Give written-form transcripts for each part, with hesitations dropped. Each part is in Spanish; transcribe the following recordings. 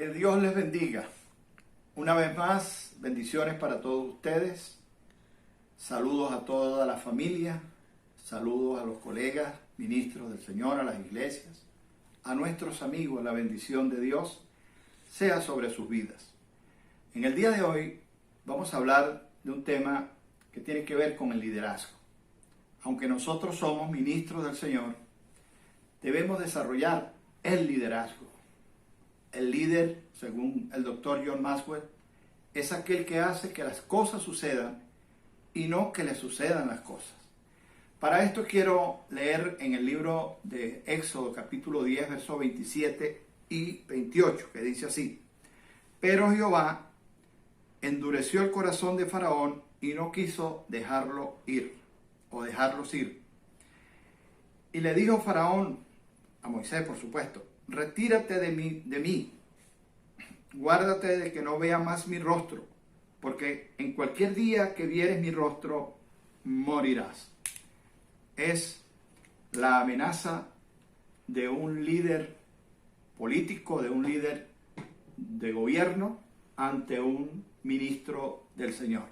Que Dios les bendiga. Una vez más, bendiciones para todos ustedes. Saludos a toda la familia. Saludos a los colegas, ministros del Señor, a las iglesias. A nuestros amigos, la bendición de Dios sea sobre sus vidas. En el día de hoy vamos a hablar de un tema que tiene que ver con el liderazgo. Aunque nosotros somos ministros del Señor, debemos desarrollar el liderazgo. El líder, según el doctor John Maxwell, es aquel que hace que las cosas sucedan y no que le sucedan las cosas. Para esto quiero leer en el libro de Éxodo, capítulo 10, versos 27 y 28, que dice así: Pero Jehová endureció el corazón de Faraón y no quiso dejarlos ir. Y le dijo Faraón, a Moisés por supuesto: retírate de mí, guárdate de que no vea más mi rostro, porque en cualquier día que vieres mi rostro, morirás. Es la amenaza de un líder político, de un líder de gobierno ante un ministro del Señor.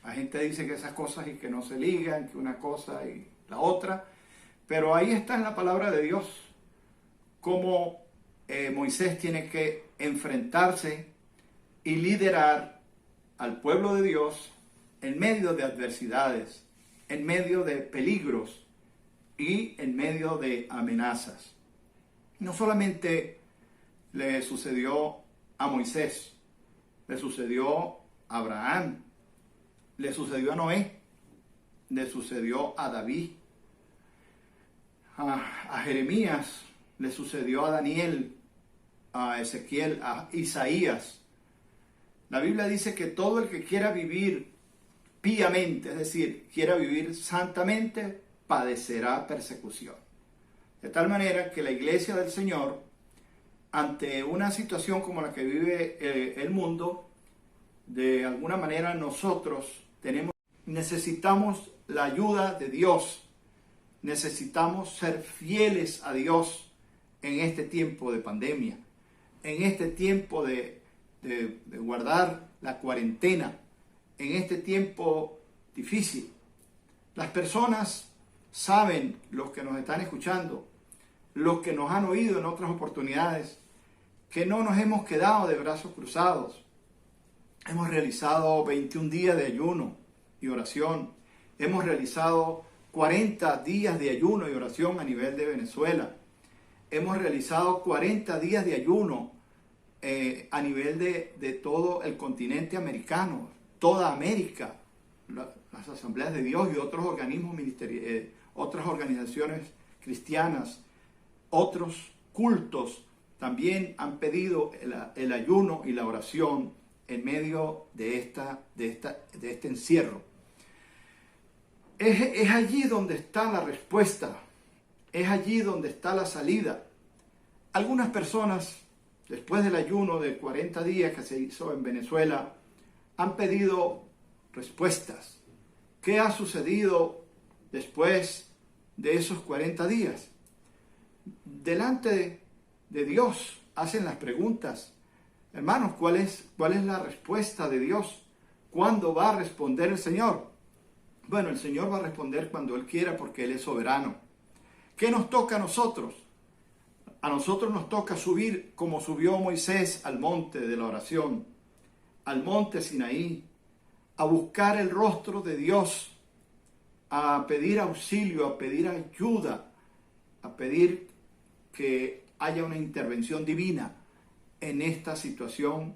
La gente dice que esas cosas y que no se ligan, que una cosa y la otra, pero ahí está en la palabra de Dios cómo Moisés tiene que enfrentarse y liderar al pueblo de Dios en medio de adversidades, en medio de peligros y en medio de amenazas. No solamente le sucedió a Moisés, le sucedió a Abraham, le sucedió a Noé, le sucedió a David, a Jeremías, le sucedió a Daniel, a Ezequiel, a Isaías. La Biblia dice que todo el que quiera vivir piamente, es decir, quiera vivir santamente, padecerá persecución. De tal manera que la iglesia del Señor, ante una situación como la que vive el mundo, de alguna manera nosotros necesitamos la ayuda de Dios. Necesitamos ser fieles a Dios en este tiempo de pandemia, en este tiempo de guardar la cuarentena, en este tiempo difícil. Las personas saben, los que nos están escuchando, los que nos han oído en otras oportunidades, que no nos hemos quedado de brazos cruzados. Hemos realizado 21 días de ayuno y oración. Hemos realizado 40 días de ayuno y oración a nivel de Venezuela. Hemos realizado 40 días de ayuno a nivel de todo el continente americano, toda América, las asambleas de Dios y otros organismos ministeriales, otras organizaciones cristianas, otros cultos también han pedido el ayuno y la oración en medio de este encierro. Es allí donde está la respuesta, es allí donde está la salida. Algunas personas, después del ayuno de 40 días que se hizo en Venezuela, han pedido respuestas. ¿Qué ha sucedido después de esos 40 días? Delante de Dios hacen las preguntas. Hermanos, ¿cuál es la respuesta de Dios? ¿Cuándo va a responder el Señor? Bueno, el Señor va a responder cuando Él quiera, porque Él es soberano. ¿Qué nos toca a nosotros? A nosotros nos toca subir como subió Moisés al monte de la oración, al monte Sinaí, a buscar el rostro de Dios, a pedir auxilio, a pedir ayuda, a pedir que haya una intervención divina en esta situación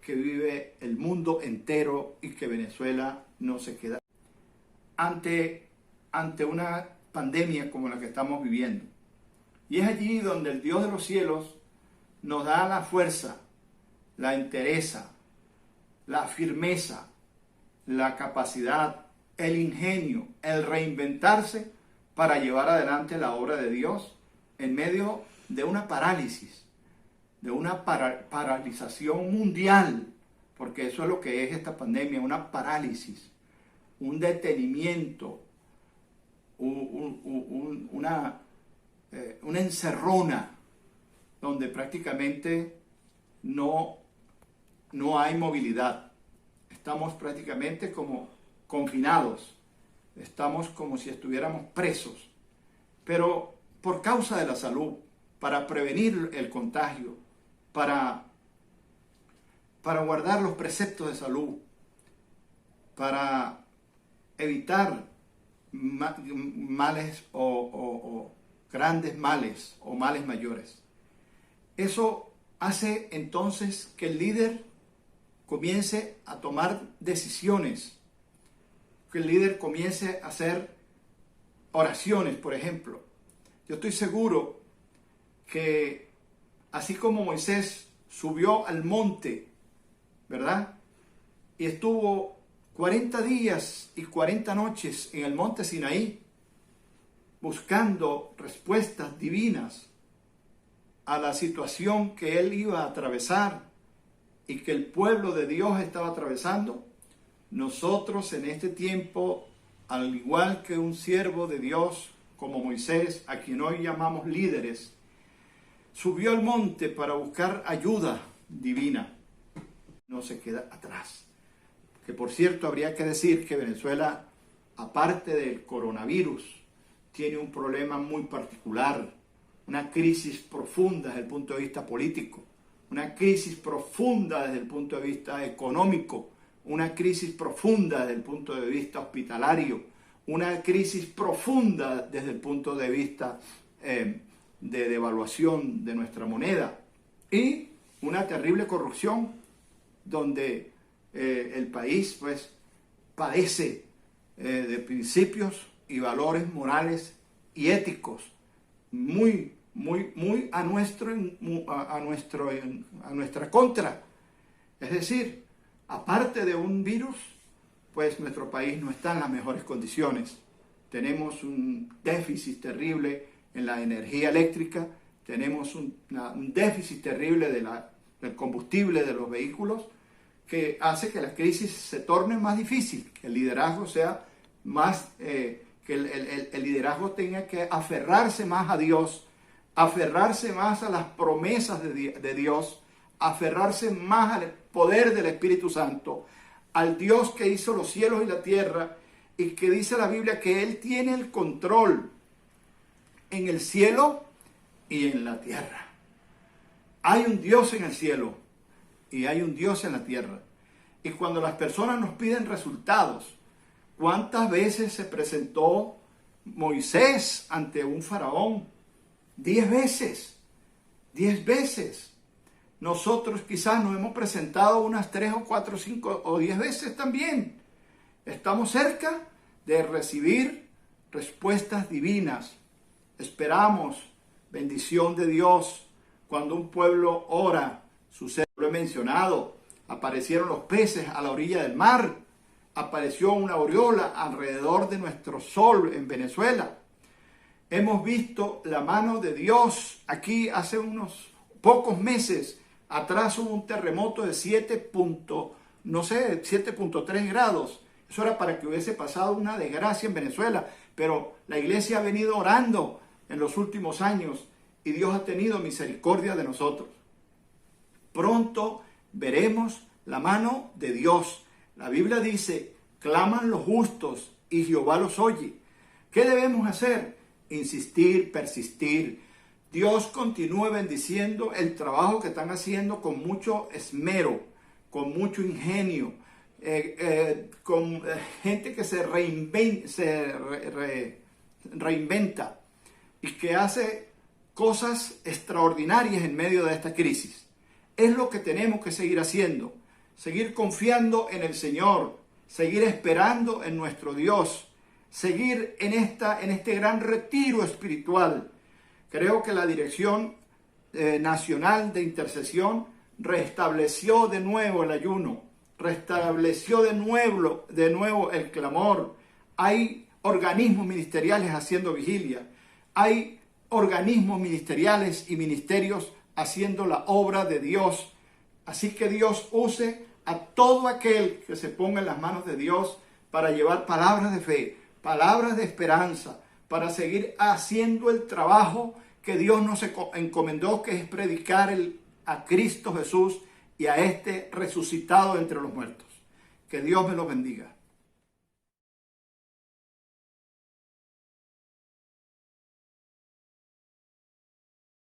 que vive el mundo entero y que Venezuela no se queda ante una pandemia como la que estamos viviendo. Y es allí donde el Dios de los cielos nos da la fuerza, la entereza, la firmeza, la capacidad, el ingenio, el reinventarse para llevar adelante la obra de Dios en medio de una parálisis, de una paralización mundial, porque eso es lo que es esta pandemia, una parálisis, un detenimiento, una encerrona donde prácticamente no hay movilidad. Estamos prácticamente como confinados. Estamos como si estuviéramos presos. Pero por causa de la salud, para prevenir el contagio, para guardar los preceptos de salud, para evitar males o grandes males o males mayores. Eso hace entonces que el líder comience a tomar decisiones, que el líder comience a hacer oraciones, por ejemplo. Yo estoy seguro que así como Moisés subió al monte, ¿verdad? Y estuvo 40 días y 40 noches en el monte Sinaí, buscando respuestas divinas a la situación que él iba a atravesar y que el pueblo de Dios estaba atravesando. Nosotros en este tiempo, al igual que un siervo de Dios como Moisés, a quien hoy llamamos líderes, subió al monte para buscar ayuda divina. No se queda atrás. Que por cierto, habría que decir que Venezuela, aparte del coronavirus, tiene un problema muy particular, una crisis profunda desde el punto de vista político, una crisis profunda desde el punto de vista económico, una crisis profunda desde el punto de vista hospitalario, una crisis profunda desde el punto de vista de devaluación de nuestra moneda y una terrible corrupción donde el país pues padece de principios y valores morales y éticos muy a nuestra contra. Es decir, aparte de un virus, pues nuestro país no está en las mejores condiciones. Tenemos un déficit terrible en la energía eléctrica, tenemos un déficit terrible del combustible de los vehículos, que hace que la crisis se torne más difícil, que el liderazgo sea más, que el liderazgo tenga que aferrarse más a Dios, aferrarse más a las promesas de Dios, aferrarse más al poder del Espíritu Santo, al Dios que hizo los cielos y la tierra, y que dice la Biblia que Él tiene el control en el cielo y en la tierra. Hay un Dios en el cielo y hay un Dios en la tierra. Y cuando las personas nos piden resultados, ¿cuántas veces se presentó Moisés ante un faraón? 10 veces. 10 veces. Nosotros quizás nos hemos presentado unas 3 o 4, 5 o 10 veces también. Estamos cerca de recibir respuestas divinas. Esperamos bendición de Dios. Cuando un pueblo ora, sucede, lo he mencionado, aparecieron los peces a la orilla del mar, apareció una aureola alrededor de nuestro sol en Venezuela. Hemos visto la mano de Dios. Aquí hace unos pocos meses atrás hubo un terremoto de 7.3 grados. Eso era para que hubiese pasado una desgracia en Venezuela, pero la iglesia ha venido orando en los últimos años y Dios ha tenido misericordia de nosotros. Pronto veremos la mano de Dios. La Biblia dice, claman los justos y Jehová los oye. ¿Qué debemos hacer? Insistir, persistir. Dios continúe bendiciendo el trabajo que están haciendo con mucho esmero, con mucho ingenio, con gente que se reinventa y que hace cosas extraordinarias en medio de esta crisis. Es lo que tenemos que seguir haciendo, seguir confiando en el Señor, seguir esperando en nuestro Dios, seguir en este gran retiro espiritual. Creo que la Dirección Nacional de Intercesión restableció de nuevo el ayuno, restableció de nuevo el clamor. Hay organismos ministeriales haciendo vigilia, hay organismos ministeriales y ministerios haciendo la obra de Dios. Así que Dios use a todo aquel que se ponga en las manos de Dios para llevar palabras de fe, palabras de esperanza, para seguir haciendo el trabajo que Dios nos encomendó, que es predicar a Cristo Jesús y a este resucitado entre los muertos. Que Dios me los bendiga.